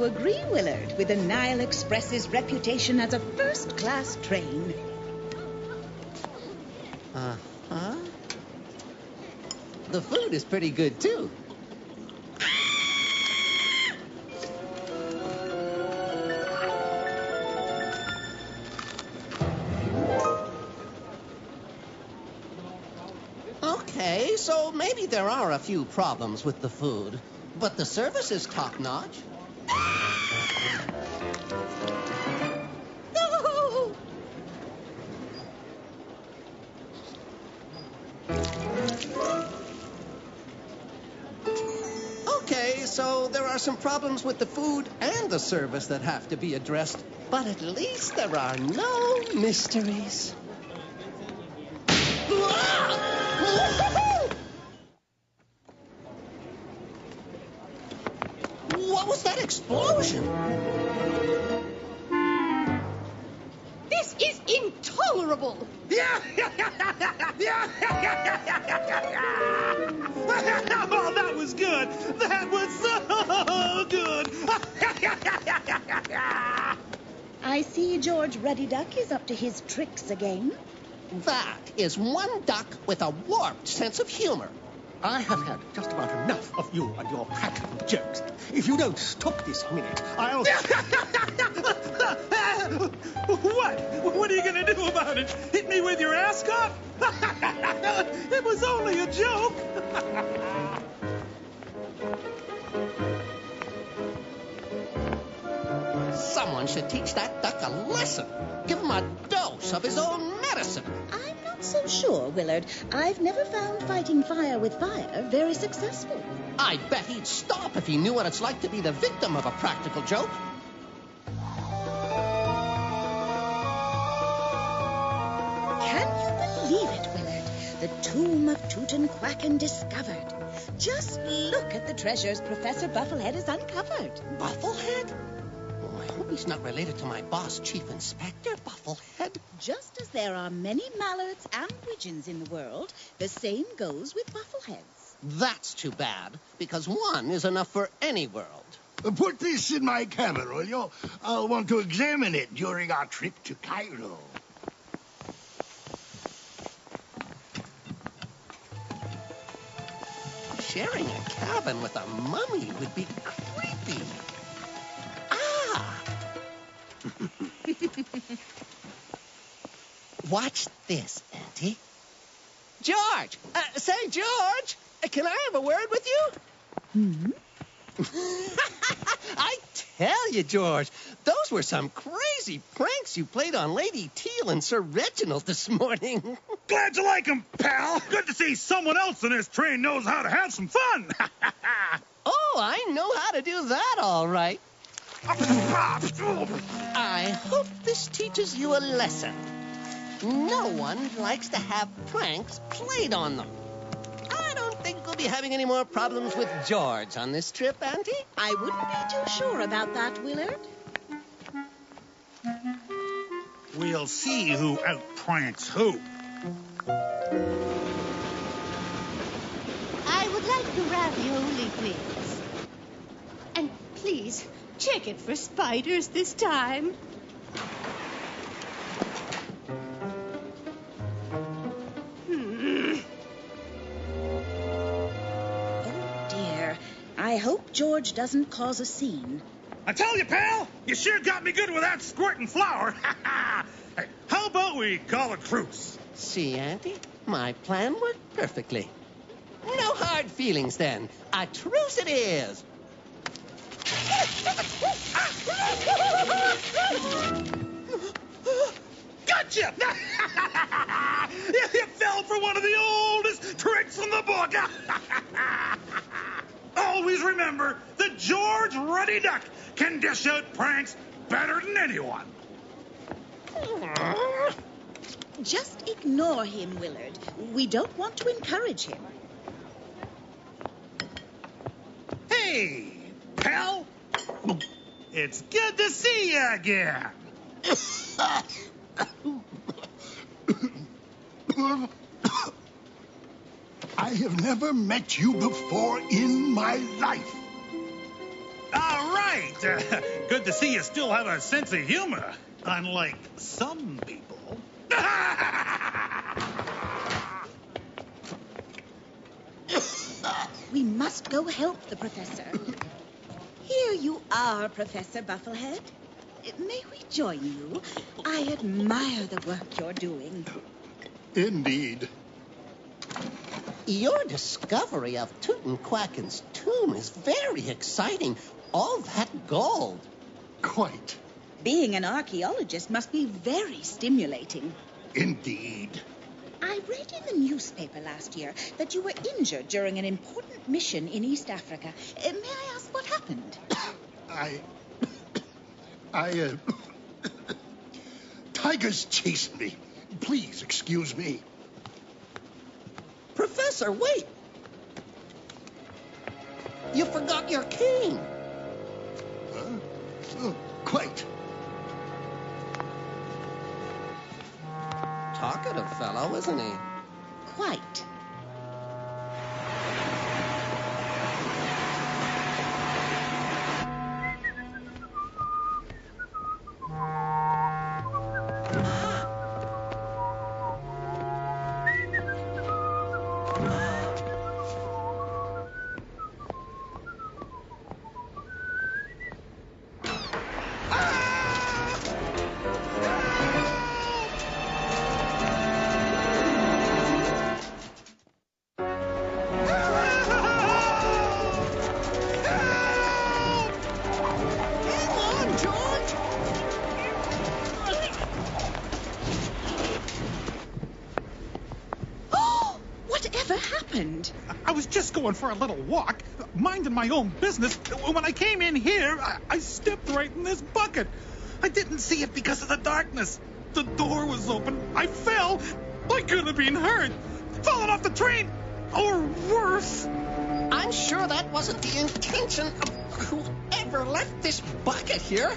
to agree, Willard, with the Nile Express's reputation as a first-class train. Uh-huh. The food is pretty good, too. Okay, so maybe there are a few problems with the food, but the service is top-notch. No! Okay, so there are some problems with the food and the service that have to be addressed, but at least there are no mysteries. What was that explosion? This is intolerable! Oh, that was good. That was so good. I see George Ruddy Duck is up to his tricks again. That is one duck with a warped sense of humor. I have had just about enough of you and your practical jokes. If you don't stop this minute, I'll... What are you going to do about it? Hit me with your ascot? It was only a joke. Someone should teach that duck a lesson. Give him a dose of his own medicine. I'm not so sure, Willard. I've never found fighting fire with fire very successful. I bet he'd stop if he knew what it's like to be the victim of a practical joke. Can you believe it, Willard? The tomb of Tutankhamun discovered. Just look at the treasures Professor Bufflehead has uncovered. Bufflehead? Oh, I hope he's not related to my boss, Chief Inspector Bufflehead. Just as there are many mallards and widgeons in the world, the same goes with Buffleheads. That's too bad, because one is enough for any world. Put this in my cabin, will you? I'll want to examine it during our trip to Cairo. Sharing a cabin with a mummy would be creepy. Ah! Watch this, Auntie. George! Say, George! Can I have a word with you? Hmm? I tell you, George, those were some crazy pranks you played on Lady Teal and Sir Reginald this morning. Glad you like him, pal. Good to see someone else in this train knows how to have some fun. Oh, I know how to do that all right. I hope this teaches you a lesson. No one likes to have pranks played on them. I don't think we'll be having any more problems with George on this trip, Auntie. I wouldn't be too sure about that, Willard. We'll see who outpranks who. I would like the ravioli, please. And please, check it for spiders this time. I hope George doesn't cause a scene. I tell you, pal, you sure got me good with that squirting flour. Hey, how about we call a truce? See, Auntie? My plan worked perfectly. No hard feelings, then. A truce it is. Gotcha! You fell for one of the oldest tricks in the book. Always remember that George Ruddy Duck can dish out pranks better than anyone. Just ignore him, Willard. We don't want to encourage him. Hey, pal. It's good to see you again. I have never met you before in my life. All right. Good to see you still have a sense of humor, unlike some people. We must go help the professor. Here you are, Professor Bufflehead. May we join you? I admire the work you're doing. Indeed. Your discovery of Tutankhamun's tomb is very exciting. All that gold. Quite. Being an archaeologist must be very stimulating. Indeed. I read in the newspaper last year that you were injured during an important mission in East Africa. May I ask what happened? Tigers chased me. Please excuse me. Professor, wait. You forgot your cane. Huh? Oh, quite. Talkative fellow, isn't he? Quite. I was just going for a little walk, minding my own business. When I came in here, I stepped right in this bucket. I didn't see it because of the darkness. The door was open. I fell. I could have been hurt. Fallen off the train. Or worse. I'm sure that wasn't the intention of whoever left this bucket here.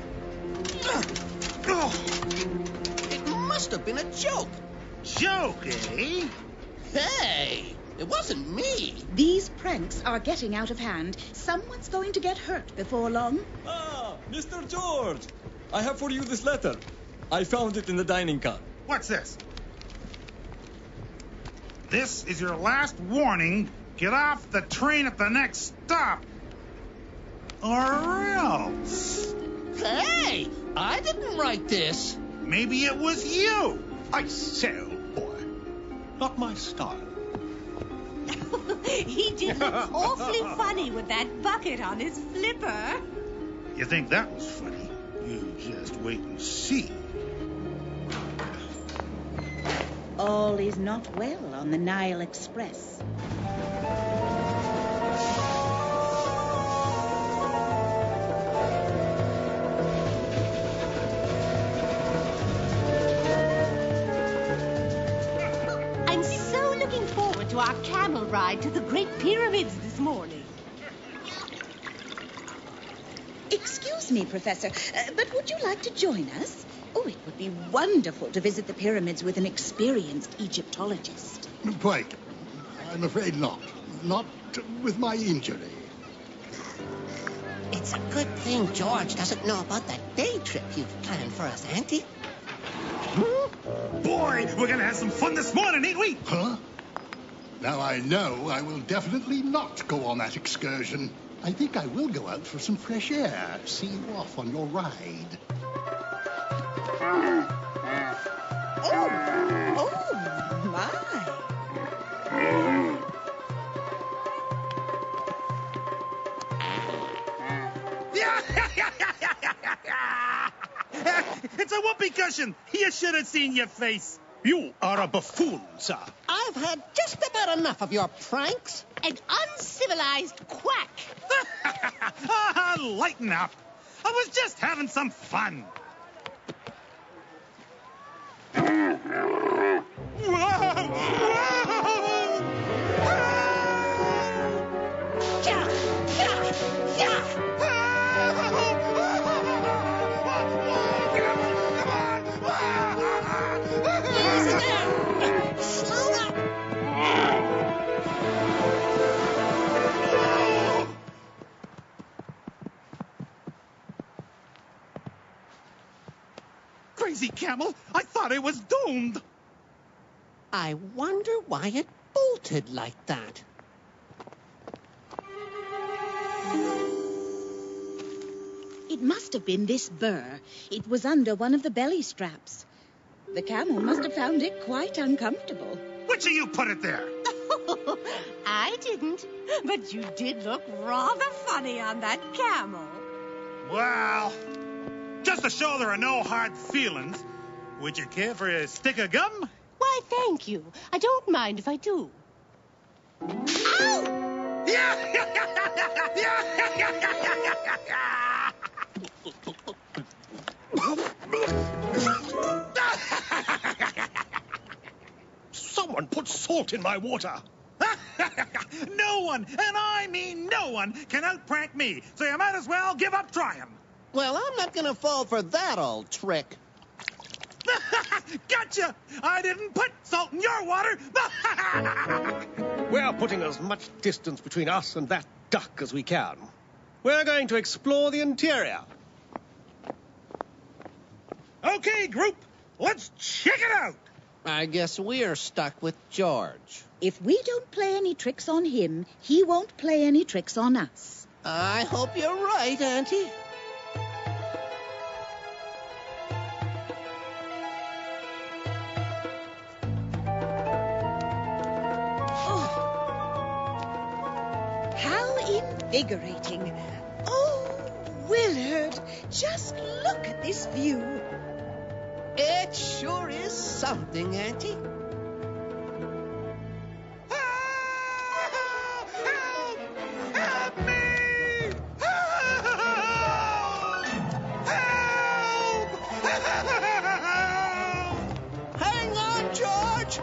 It must have been a joke. Joke, eh? Hey! It wasn't me. These pranks are getting out of hand. Someone's going to get hurt before long. Ah, Mr. George. I have for you this letter. I found it in the dining car. What's this? This is your last warning. Get off the train at the next stop. Or else. Hey! I didn't write this. Maybe it was you. I sell, boy. Not my style. He did look awfully funny with that bucket on his flipper. You think that was funny? You just wait and see. All is not well on the Nile Express. I'm so looking forward to our camel ride to the Great Pyramids this morning. Excuse me, Professor, but would you like to join us? Oh, it would be wonderful to visit the pyramids with an experienced Egyptologist. Quite. I'm afraid not. Not with my injury. It's a good thing George doesn't know about that day trip you've planned for us, Auntie. Boy, we're gonna have some fun this morning, ain't we? Huh? Now I know I will definitely not go on that excursion. I think I will go out for some fresh air, see you off on your ride. Oh, my. It's a whoopee cushion. You should have seen your face. You are a buffoon, sir. I've had just about enough of your pranks. An uncivilized quack. Lighten up. I was just having some fun. crazy camel. I thought I was doomed. I wonder why it bolted like that. It must have been this burr. It was under one of the belly straps. The camel must have found it quite uncomfortable. Which of you put it there? I didn't, but you did look rather funny on that camel. Well, just to show there are no hard feelings, would you care for a stick of gum? Why, thank you. I don't mind if I do. Ow! Someone put salt in my water. No one, and I mean no one, can outprank me, so you might as well give up trying. Well, I'm not gonna fall for that old trick. Gotcha! I didn't put salt in your water. We're putting as much distance between us and that duck as we can. We're going to explore the interior. Okay, group, let's check it out. I guess we're stuck with George. If we don't play any tricks on him, he won't play any tricks on us. I hope you're right, Auntie. How invigorating. Oh, Willard, just look at this view. It sure is something, Auntie. Help me! Help! Hang on, George!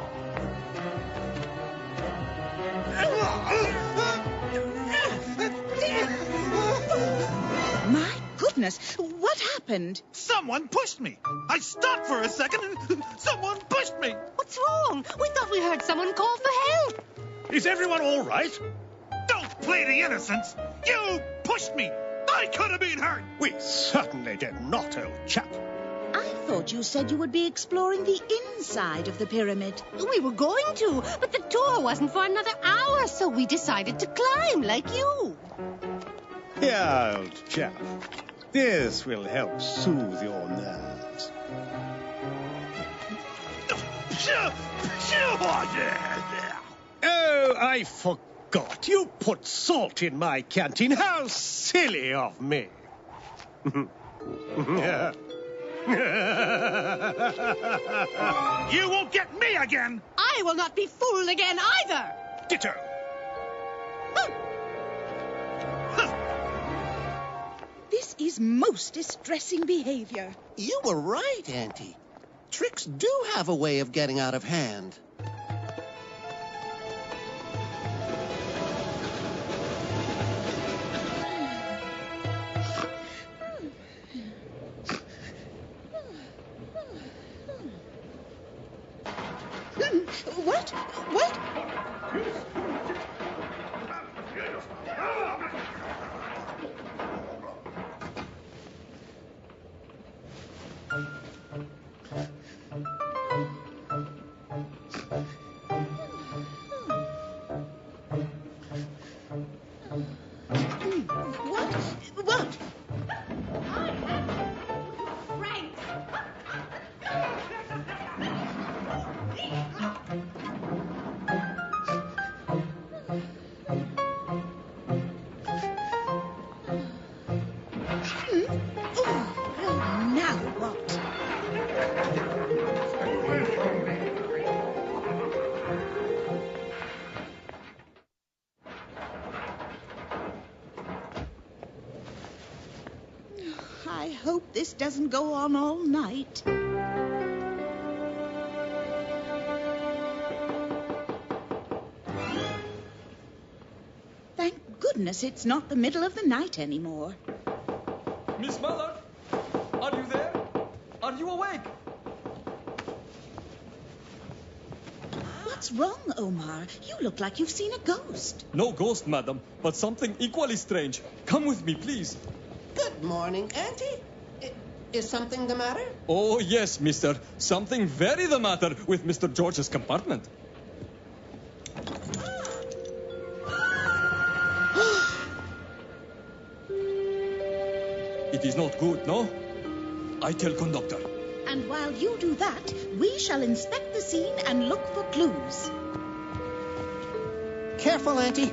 My goodness, what happened? Someone pushed me. I stopped for a second and someone pushed me. What's wrong? We thought we heard someone call for help. Is everyone all right? Don't play the innocents. You pushed me. I could have been hurt. We certainly did not, old chap. I thought you said you would be exploring the inside of the pyramid. We were going to, but the tour wasn't for another hour, so we decided to climb like you. Here, old chap. This will help soothe your nerves. Oh, I forgot. You put salt in my canteen. How silly of me. You won't get me again. I will not be fooled again either. Ditto. This is most distressing behavior. You were right, Auntie. Tricks do have a way of getting out of hand. What? What? What? Frank! Oh, now what? I hope this doesn't go on all night. Thank goodness it's not the middle of the night anymore. Miss Mallard, are you there? Are you awake? What's wrong, Omar? You look like you've seen a ghost. No ghost, madam, but something equally strange. Come with me, please. Good morning, Auntie. Is something the matter? Oh, yes, mister. Something very the matter with Mr. George's compartment. It is not good, no? I tell conductor. And while you do that, we shall inspect the scene and look for clues. Careful, Auntie.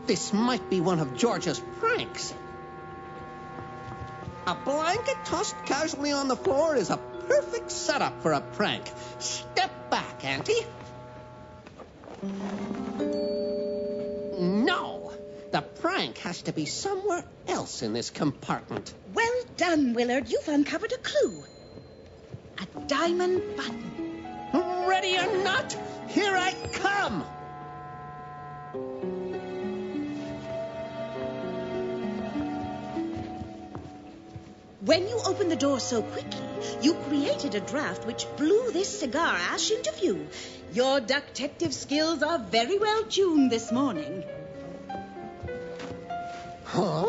This might be one of George's pranks. A blanket tossed casually on the floor is a perfect setup for a prank. Step back, Auntie. No, the prank has to be somewhere else in this compartment. Well done, Willard. You've uncovered a clue. A diamond button. Ready or not, here I come. When you opened the door so quickly, you created a draft which blew this cigar ash into view. Your detective skills are very well tuned this morning. Huh?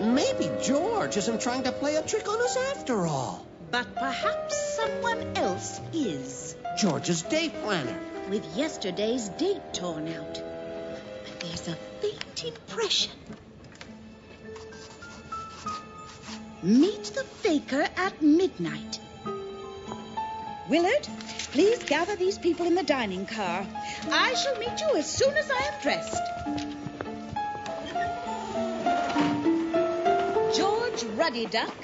Maybe George isn't trying to play a trick on us after all. But perhaps someone else is. George's day planner. With yesterday's date torn out. But there's a faint impression. Meet the faker at midnight. Willard, please gather these people in the dining car. I shall meet you as soon as I am dressed. George Ruddy Duck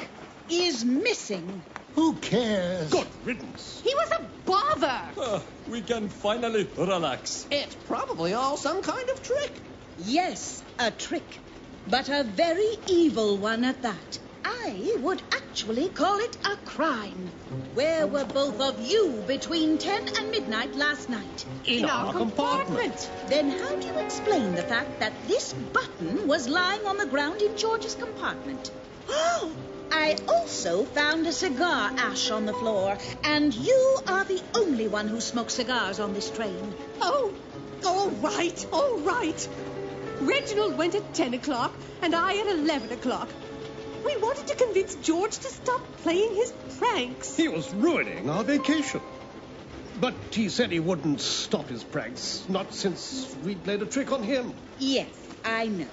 is missing. Who cares? Good riddance. He was a bother. We can finally relax. It's probably all some kind of trick. Yes, a trick, but a very evil one at that. I would actually call it a crime. Where were both of you between 10 and midnight last night? In our compartment. Then how do you explain the fact that this button was lying on the ground in George's compartment? Oh, I also found a cigar ash on the floor, and you are the only one who smokes cigars on this train. Oh, all right. Reginald went at 10 o'clock, and I at 11 o'clock. We wanted to convince George to stop playing his pranks. He was ruining our vacation. But he said he wouldn't stop his pranks, not since we played a trick on him. Yes, I know.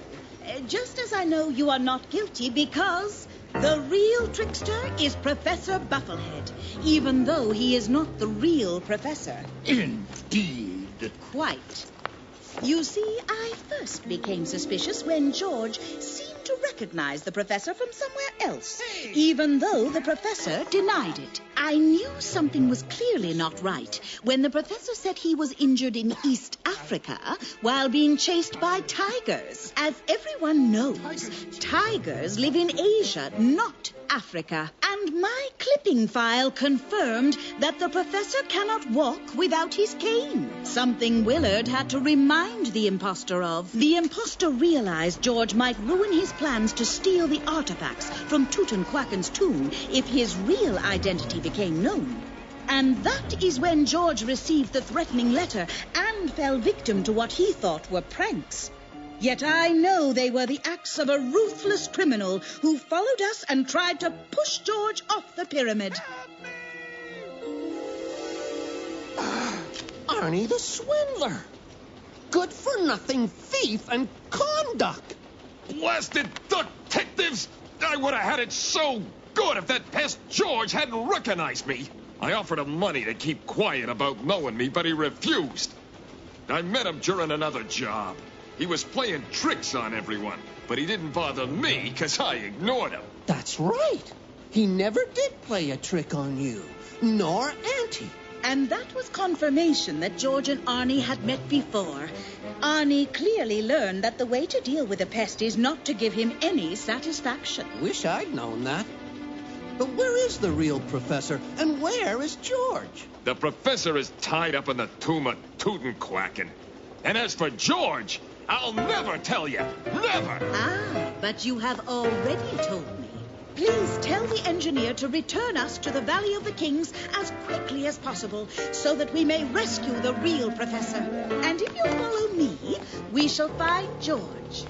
Just as I know you are not guilty because the real trickster is Professor Bufflehead, even though he is not the real professor. Indeed. Quite. You see, I first became suspicious when George seemed to recognize the professor from somewhere else, even though the professor denied it. I knew something was clearly not right when the professor said he was injured in East Africa while being chased by tigers. As everyone knows, tigers live in Asia, not Africa. And my clipping file confirmed that the professor cannot walk without his cane, something Willard had to remind the imposter of. The imposter realized George might ruin his plans to steal the artifacts from Tutankhamun's tomb if his real identity became known. And that is when George received the threatening letter and fell victim to what he thought were pranks. Yet I know they were the acts of a ruthless criminal who followed us and tried to push George off the pyramid. Arnie the swindler. Good-for-nothing thief and conduct. Blasted detectives! I would have had it so good if that pest George hadn't recognized me. I offered him money to keep quiet about knowing me, but he refused. I met him during another job. He was playing tricks on everyone, but he didn't bother me because I ignored him. That's right. He never did play a trick on you, nor Auntie. And that was confirmation that George and Arnie had met before. Arnie clearly learned that the way to deal with a pest is not to give him any satisfaction. Wish I'd known that. But where is the real professor, and where is George? The professor is tied up in the tomb of Tutankhamun. And as for George, I'll never tell you. Never! Ah, but you have already told me. Please tell the engineer to return us to the Valley of the Kings as quickly as possible so that we may rescue the real professor. And if you follow me, we shall find George.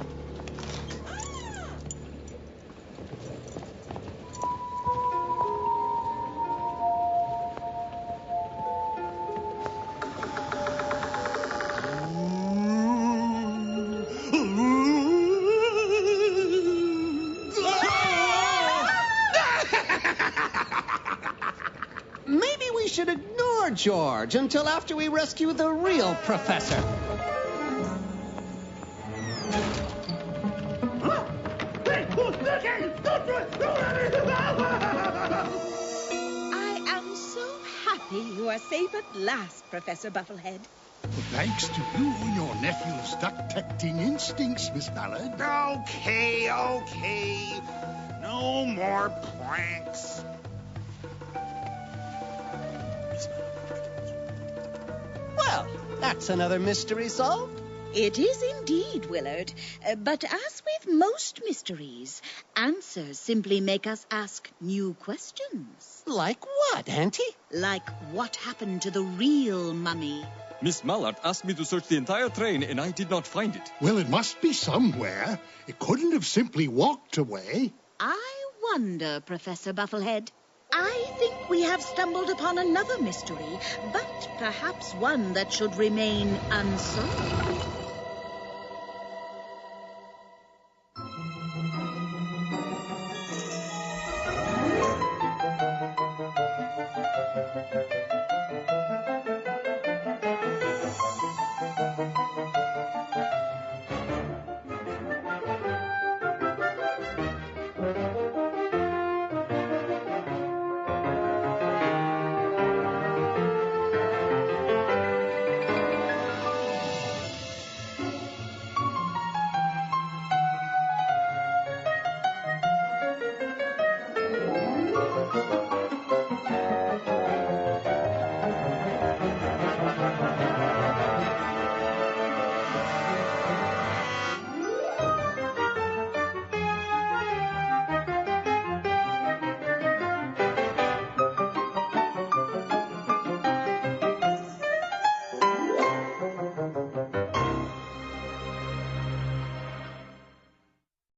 George until after we rescue the real professor. I am so happy you are safe at last, Professor Bufflehead. Thanks to you and your nephew's detecting instincts, Miss Mallard. Okay. No more pranks. Well, that's another mystery solved. It is indeed, Willard. But as with most mysteries, answers simply make us ask new questions. Like what, Auntie? Like what happened to the real mummy? Miss Mallard asked me to search the entire train, and I did not find it. Well, it must be somewhere. It couldn't have simply walked away. I wonder, Professor Bufflehead. I think we have stumbled upon another mystery, but perhaps one that should remain unsolved.